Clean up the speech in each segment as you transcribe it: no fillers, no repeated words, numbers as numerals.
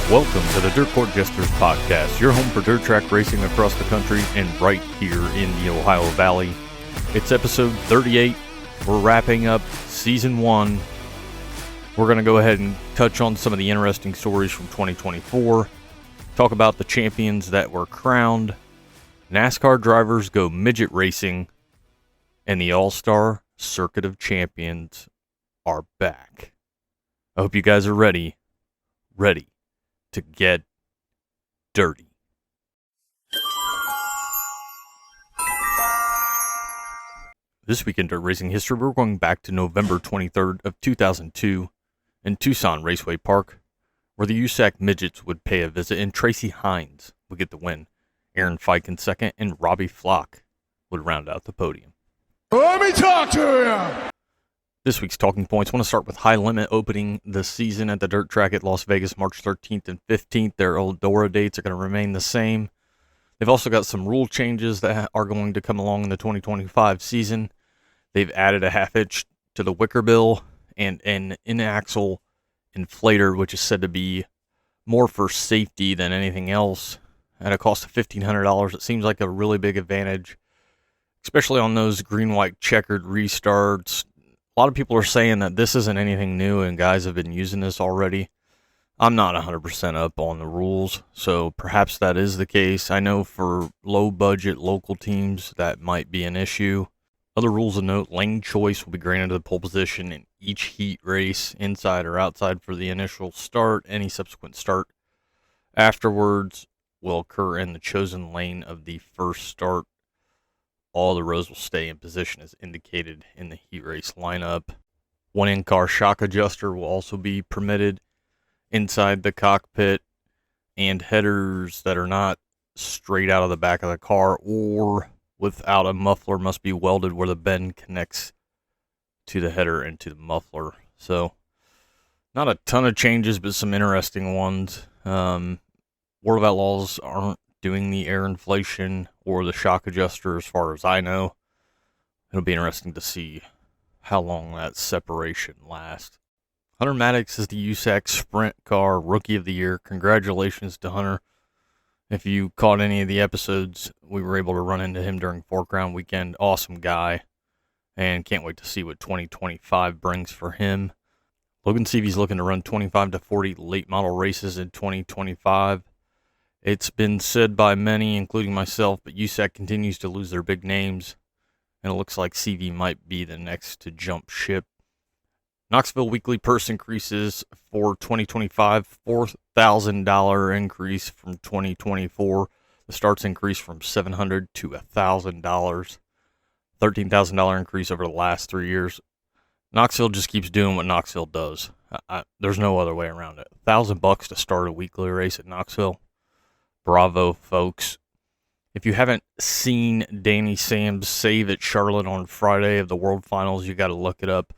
Welcome to the Dirt Court Jesters podcast, your home for dirt track racing across the country and right here in the Ohio Valley. It's episode 38. We're wrapping up season 1. We're going to go ahead and touch on some of the interesting stories from 2024, talk about the champions that were crowned, NASCAR drivers go midget racing, and the All-Star Circuit of Champions are back. I hope you guys are ready to get dirty. This week in dirt racing history, we're going back to November 23rd of 2002 in Tucson Raceway Park, where the USAC Midgets would pay a visit and Tracy Hines would get the win. Aaron Fike in second and Robbie Flock would round out the podium. Let me talk to you! This week's talking points. I want to start with High Limit opening the season at the dirt track at Las Vegas, March 13th and 15th. Their Eldora dates are going to remain the same. They've also got some rule changes that are going to come along in the 2025 season. They've added a half-hitch to the wickerbill and an in-axle inflator, which is said to be more for safety than anything else. At a cost of $1,500, it seems like a really big advantage, especially on those green-white checkered restarts. A lot of people are saying that this isn't anything new and guys have been using this already. I'm not 100% up on the rules, so perhaps that is the case. I know for low-budget local teams that might be an issue. Other rules of note, lane choice will be granted to the pole position in each heat race, inside or outside for the initial start. Any subsequent start afterwards will occur in the chosen lane of the first start. All the rows will stay in position as indicated in the heat race lineup. One in-car shock adjuster will also be permitted inside the cockpit, and headers that are not straight out of the back of the car or without a muffler must be welded where the bend connects to the header and to the muffler. So, not a ton of changes, but some interesting ones. World of Outlaws aren't doing the air inflation or the shock adjuster as far as I know. It'll be interesting to see how long that separation lasts. Hunter Maddox is the USAC Sprint Car Rookie of the Year. Congratulations to Hunter. If you caught any of the episodes, we were able to run into him during Fork Round Weekend. Awesome guy. And can't wait to see what 2025 brings for him. Logan Seavey's looking to run 25 to 40 late model races in 2025. It's been said by many, including myself, but USAC continues to lose their big names, and it looks like CV might be the next to jump ship. Knoxville weekly purse increases for 2025, $4,000 increase from 2024. The starts increase from $700 to $1,000, $13,000 increase over the last 3 years. Knoxville just keeps doing what Knoxville does. There's no other way around it. $1,000 to start a weekly race at Knoxville. Bravo, folks. If you haven't seen Danny Sam's save at Charlotte on Friday of the World Finals, you got to look it up.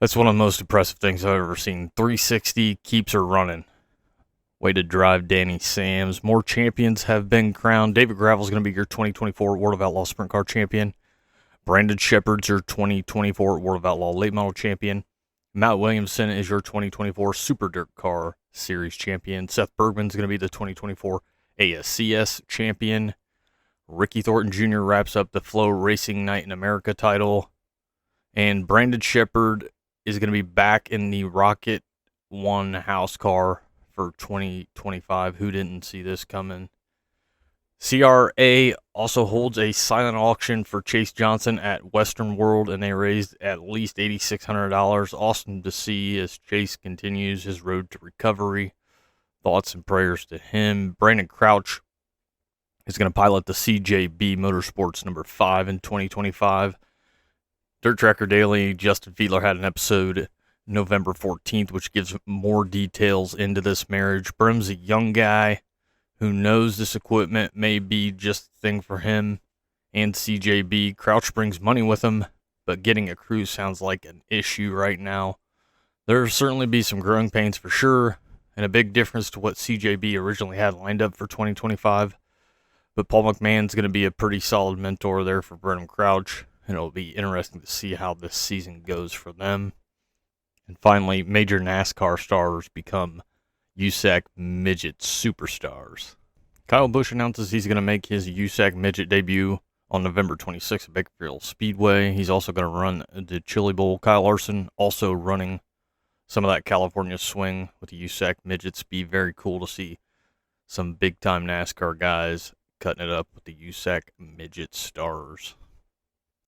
That's one of the most impressive things I've ever seen. 360 keeps her running. Way to drive Danny Sam's. More champions have been crowned. David Gravel's going to be your 2024 World of Outlaw Sprint Car Champion. Brandon Shepard's your 2024 World of Outlaw Late Model Champion. Matt Williamson is your 2024 Super Dirt Car Series Champion. Seth Bergman's going to be the 2024 ASCS Champion. Ricky Thornton Jr. wraps up the Flow Racing Night in America title. And Brandon Shepard is going to be back in the Rocket One house car for 2025. Who didn't see this coming? CRA also holds a silent auction for Chase Johnson at Western World, and they raised at least $8,600. Awesome to see as Chase continues his road to recovery. Thoughts and prayers to him. Brandon Crouch is going to pilot the CJB Motorsports number 5 in 2025. Dirt Tracker Daily, Justin Fiedler had an episode November 14th, which gives more details into this marriage. Brim's a young guy who knows this equipment may be just the thing for him and CJB. Crouch brings money with him, but getting a crew sounds like an issue right now. There'll certainly be some growing pains for sure, and a big difference to what CJB originally had lined up for 2025. But Paul McMahon's going to be a pretty solid mentor there for Brenham Crouch, and it'll be interesting to see how this season goes for them. And finally, major NASCAR stars become USAC Midget Superstars. Kyle Busch announces he's going to make his USAC Midget debut on November 26th at Bakersfield Speedway. He's also going to run the Chili Bowl. Kyle Larson also running some of that California swing with the USAC Midgets. Be very cool to see some big-time NASCAR guys cutting it up with the USAC Midget Stars.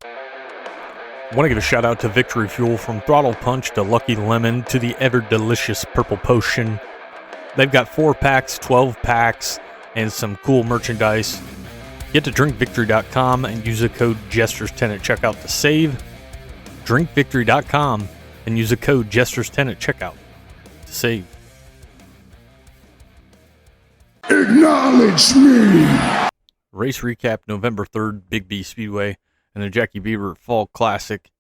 I want to give a shout out to Victory Fuel, from Throttle Punch to Lucky Lemon to the ever-delicious Purple Potion. They've got 4-packs, 12-packs, and some cool merchandise. Get to drinkvictory.com and use the code GESTURES10 at checkout to save. Drinkvictory.com and use the code GESTURES10 at checkout to save. Acknowledge me. Race recap: November 3rd, Big B Speedway and the Jackie Beaver Fall Classic.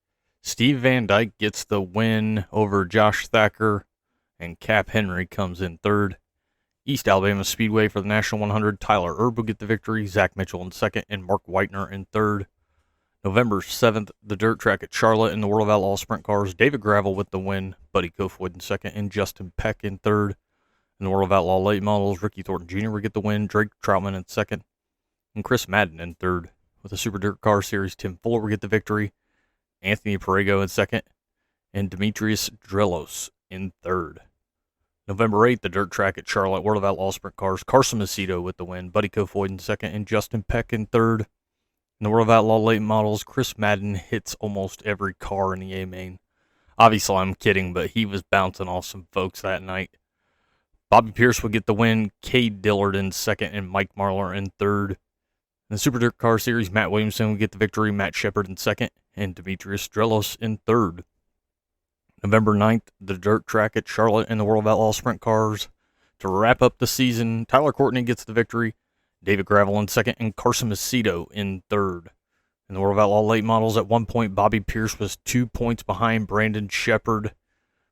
Steve Van Dyke gets the win over Josh Thacker, and Cap Henry comes in third. East Alabama Speedway for the National 100, Tyler Erb will get the victory, Zach Mitchell in second, and Mark Whitener in third. November 7th, the dirt track at Charlotte in the World of Outlaw Sprint Cars, David Gravel with the win, Buddy Kofoid in second, and Justin Peck in third. In the World of Outlaw Late Models, Ricky Thornton Jr. will get the win, Drake Troutman in second, and Chris Madden in third. With the Super Dirt Car Series, Tim Fuller will get the victory, Anthony Perego in second, and Demetrius Drelos in third. November 8th, the dirt track at Charlotte, World of Outlaw Sprint Cars, Carson Macedo with the win, Buddy Kofoid in second, and Justin Peck in third. In the World of Outlaw Late Models, Chris Madden hits almost every car in the A-Main. Obviously, I'm kidding, but he was bouncing off some folks that night. Bobby Pierce will get the win, Cade Dillard in second, and Mike Marlar in third. In the Super Dirt Car Series, Matt Williamson will get the victory, Matt Shepard in second, and Demetrius Drelos in third. November 9th, the dirt track at Charlotte in the World of Outlaw Sprint Cars. To wrap up the season, Tyler Courtney gets the victory, David Gravel in second, and Carson Macedo in third. In the World of Outlaw Late Models, at one point, Bobby Pierce was 2 points behind Brandon Shepard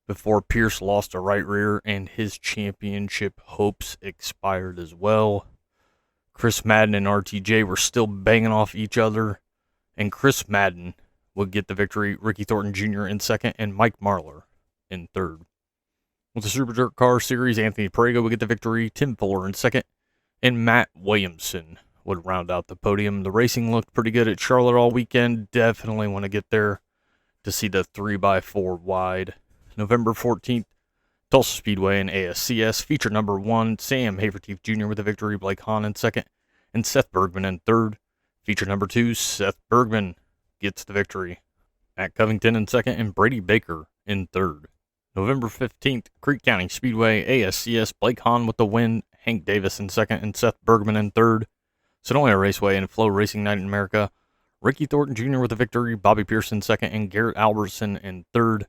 before Pierce lost a right rear and his championship hopes expired as well. Chris Madden and RTJ were still banging off each other, and Chris Madden would get the victory, Ricky Thornton Jr. in second, and Mike Marlar in third. With the Super Dirt Car Series, Anthony Perego would get the victory, Tim Fuller in second, and Matt Williamson would round out the podium. The racing looked pretty good at Charlotte all weekend. Definitely want to get there to see the 3x4 wide. November 14th, Tulsa Speedway and ASCS. Feature number 1, Sam Haverteeth Jr. with the victory, Blake Hahn in second, and Seth Bergman in third. Feature number 2, Seth Bergman gets the victory, Matt Covington in second, and Brady Baker in third. November 15th, Creek County Speedway, ASCS, Blake Hahn with the win, Hank Davis in second, and Seth Bergman in third. Sonoya Raceway and Flow Racing Night in America, Ricky Thornton Jr. with the victory, Bobby Pierce in second, and Garrett Albertson in third.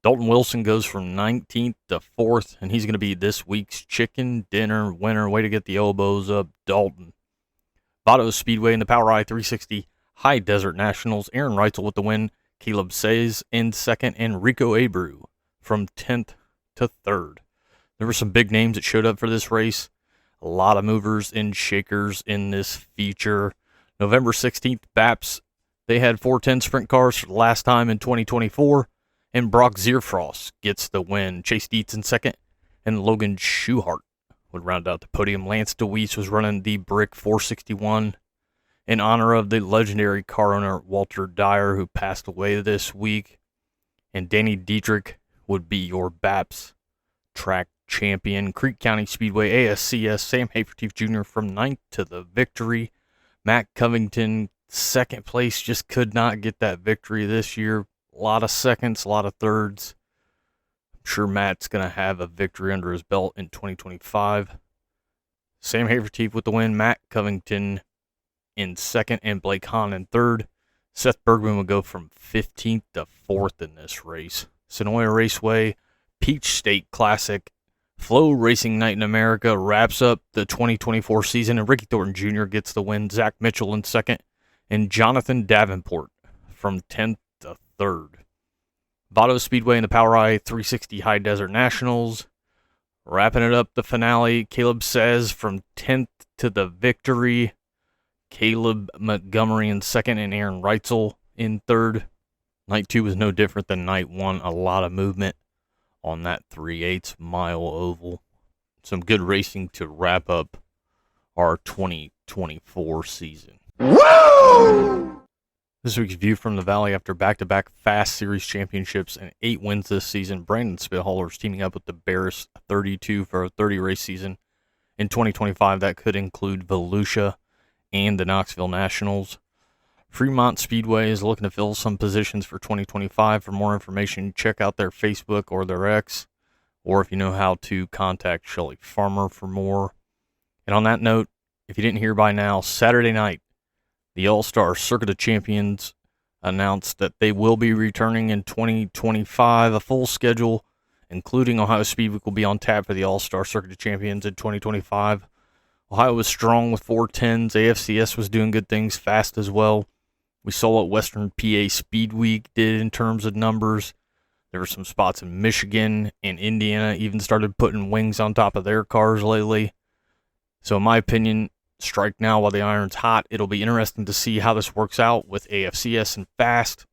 Dalton Wilson goes from 19th to 4th, and he's going to be this week's chicken dinner winner. Way to get the elbows up, Dalton. Vado Speedway in the Power I-360 High Desert Nationals, Aaron Reitzel with the win, Caleb Says in second, and Rico Abreu from 10th to 3rd. There were some big names that showed up for this race. A lot of movers and shakers in this feature. November 16th, BAPS, they had 410 sprint cars for the last time in 2024. And Brock Zierfrost gets the win. Chase Dietz in second, and Logan Schuchart would round out the podium. Lance DeWeese was running the Brick 461 in honor of the legendary car owner Walter Dyer, who passed away this week. And Danny Dietrich would be your BAPS track champion. Creek County Speedway, ASCS, Sam Haverteeth Jr. from 9th to the victory. Matt Covington, second place, just could not get that victory this year. A lot of seconds, a lot of thirds. I'm sure Matt's going to have a victory under his belt in 2025. Sam Haverteeth with the win. Matt Covington in second, and Blake Hahn in third. Seth Bergman will go from 15th to 4th in this race. Sonoya Raceway, Peach State Classic, Flow Racing Night in America wraps up the 2024 season, and Ricky Thornton Jr. gets the win. Zach Mitchell in second, and Jonathan Davenport from 10th to 3rd. Vado Speedway in the Power I-360 High Desert Nationals. Wrapping it up, the finale, Caleb Says from 10th to the victory. Caleb Montgomery in second, and Aaron Reitzel in third. Night 2 was no different than Night 1. A lot of movement on that 3/8 mile oval. some good racing to wrap up our 2024 season. Woo! This week's View from the Valley: after back-to-back Fast Series championships and 8 wins this season, Brandon Spithaler is teaming up with the Bears 32 for a 30-race season in 2025 that could include Volusia and the Knoxville Nationals. Fremont Speedway is looking to fill some positions for 2025. For more information, check out their Facebook or their X, or if you know how to, contact Shelly Farmer for more. And on that note, if you didn't hear by now, Saturday night, the AllStars Circuit of Champions announced that they will be returning in 2025. A full schedule, including Ohio Speedweek, will be on tap for the All-Star Circuit of Champions in 2025. Ohio was strong with 410s. AFCS was doing good things, fast as well. We saw what Western PA Speed Week did in terms of numbers. There were some spots in Michigan and Indiana even started putting wings on top of their cars lately. So in my opinion, strike now while the iron's hot. It'll be interesting to see how this works out with AFCS and Fast.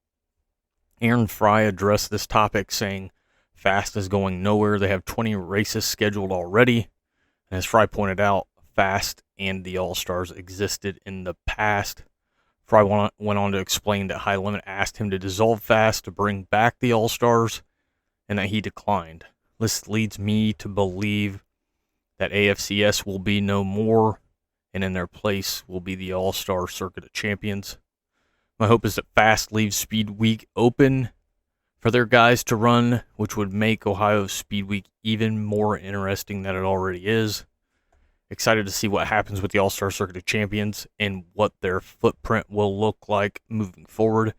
Aaron Fry addressed this topic, saying Fast is going nowhere. They have 20 races scheduled already. And as Fry pointed out, Fast and the All-Stars existed in the past. Fry went on to explain that High Limit asked him to dissolve Fast to bring back the All-Stars, and that he declined. This leads me to believe that AFCS will be no more, and in their place will be the All-Star Circuit of Champions. My hope is that Fast leaves Speed Week open for their guys to run, which would make Ohio Speed Week even more interesting than it already is. Excited to see what happens with the All-Star Circuit of Champions and what their footprint will look like moving forward.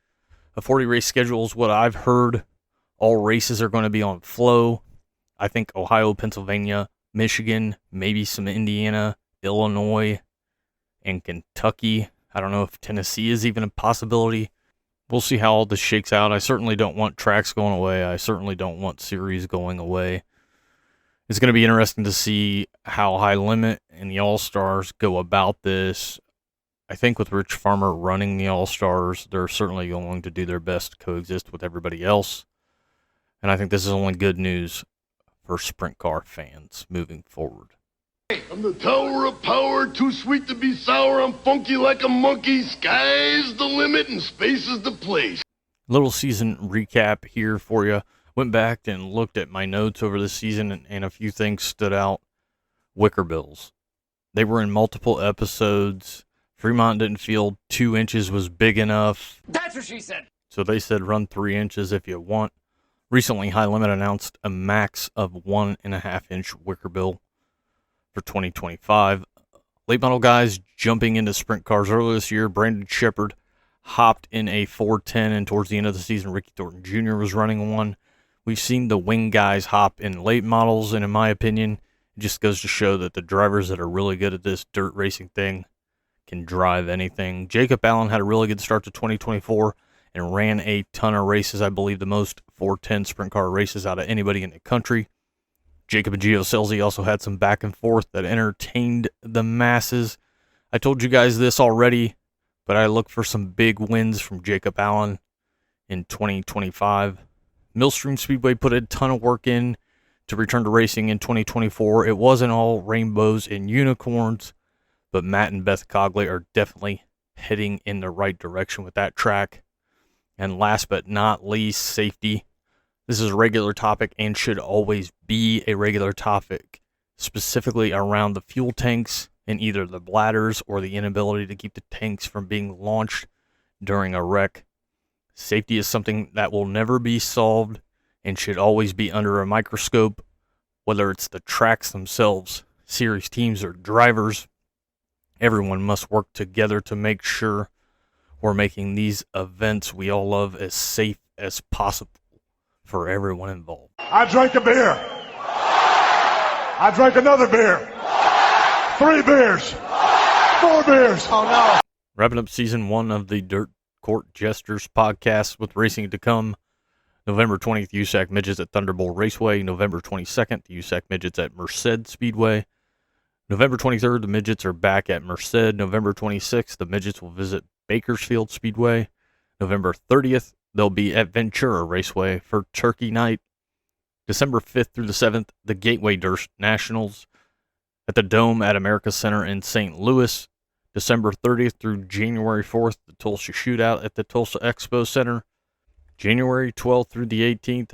A 40-race schedule is what I've heard. All races are going to be on flow. I think Ohio, Pennsylvania, Michigan, maybe some Indiana, Illinois, and Kentucky. I don't know if Tennessee is even a possibility. We'll see how all this shakes out. I certainly don't want tracks going away. I certainly don't want series going away. It's going to be interesting to see how High Limit and the All-Stars go about this. I think with Rich Farmer running the All-Stars, they're certainly going to do their best to coexist with everybody else. And I think this is only good news for sprint car fans moving forward. I'm the tower of power, too sweet to be sour. I'm funky like a monkey. Sky's the limit and space is the place. Little season recap here for you. Went back and looked at my notes over the season, and a few things stood out. Wickerbills. They were in multiple episodes. Fremont didn't feel 2 inches was big enough. That's what she said. So they said run 3 inches if you want. Recently, High Limit announced a max of 1.5-inch Wickerbill for 2025. Late model guys jumping into sprint cars earlier this year. Brandon Shepard hopped in a 410, and towards the end of the season, Ricky Thornton Jr. was running one. We've seen the wing guys hop in late models, and in my opinion, it just goes to show that the drivers that are really good at this dirt racing thing can drive anything. Jacob Allen had a really good start to 2024 and ran a ton of races. I believe the most 410 sprint car races out of anybody in the country. Jacob and Gio Scelzi also had some back and forth that entertained the masses. I told you guys this already, but I look for some big wins from Jacob Allen in 2025. Millstream Speedway put a ton of work in to return to racing in 2024. It wasn't all rainbows and unicorns, but Matt and Beth Cogley are definitely heading in the right direction with that track. And last but not least, safety. This is a regular topic and should always be a regular topic, specifically around the fuel tanks and either the bladders or the inability to keep the tanks from being launched during a wreck. Safety is something that will never be solved and should always be under a microscope, whether it's the tracks themselves, series teams, or drivers. Everyone must work together to make sure we're making these events we all love as safe as possible for everyone involved. I drank a beer. I drank another beer. 3 beers. 4 beers. Oh no. Wrapping up season 1 of the Dirt Court Jesters podcast with racing to come. November 20th, USAC Midgets at Thunderbolt Raceway. November 22nd, the USAC Midgets at Merced Speedway. November 23rd, the Midgets are back at Merced. November 26th, the Midgets will visit Bakersfield Speedway. November 30th, they'll be at Ventura Raceway for Turkey Night. December 5th through the 7th, the Gateway Dirt Nationals at the Dome at America Center in St. Louis. December 30th through January 4th, the Tulsa Shootout at the Tulsa Expo Center. January 12th through the 18th,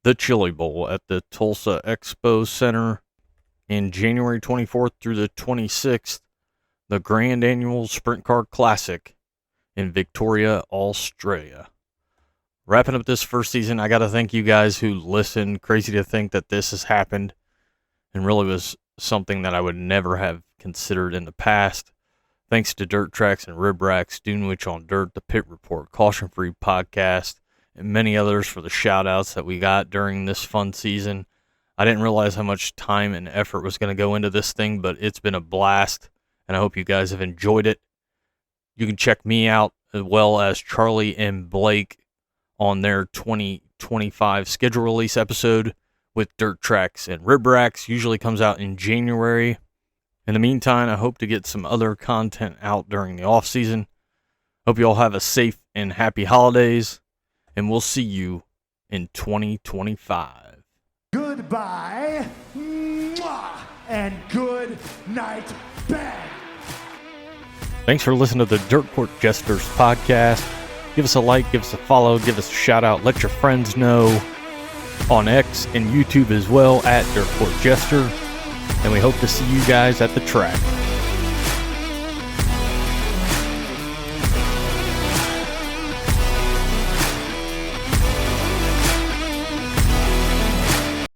the Chili Bowl at the Tulsa Expo Center. And January 24th through the 26th, the Grand Annual Sprint Car Classic in Victoria, Australia. Wrapping up this first season, I got to thank you guys who listened. Crazy to think that this has happened and really was something that I would never have considered in the past. Thanks to Dirt Tracks and Rib Racks, Dunewich on Dirt, the Pit Report, Caution Free Podcast, and many others for the shout-outs that we got during this fun season. I didn't realize how much time and effort was going to go into this thing, but it's been a blast, and I hope you guys have enjoyed it. You can check me out as well as Charlie and Blake on their 2025 schedule release episode with Dirt Tracks and Rib Racks. Usually comes out in January. In the meantime, I hope to get some other content out during the off season. Hope you all have a safe and happy holidays, and we'll see you in 2025. Goodbye, mwah, and good night, bang. Thanks for listening to the Dirt Court Jesters podcast. Give us a like, give us a follow, give us a shout out. Let your friends know on X and YouTube as well at Dirt Court Jester. And we hope to see you guys at the track.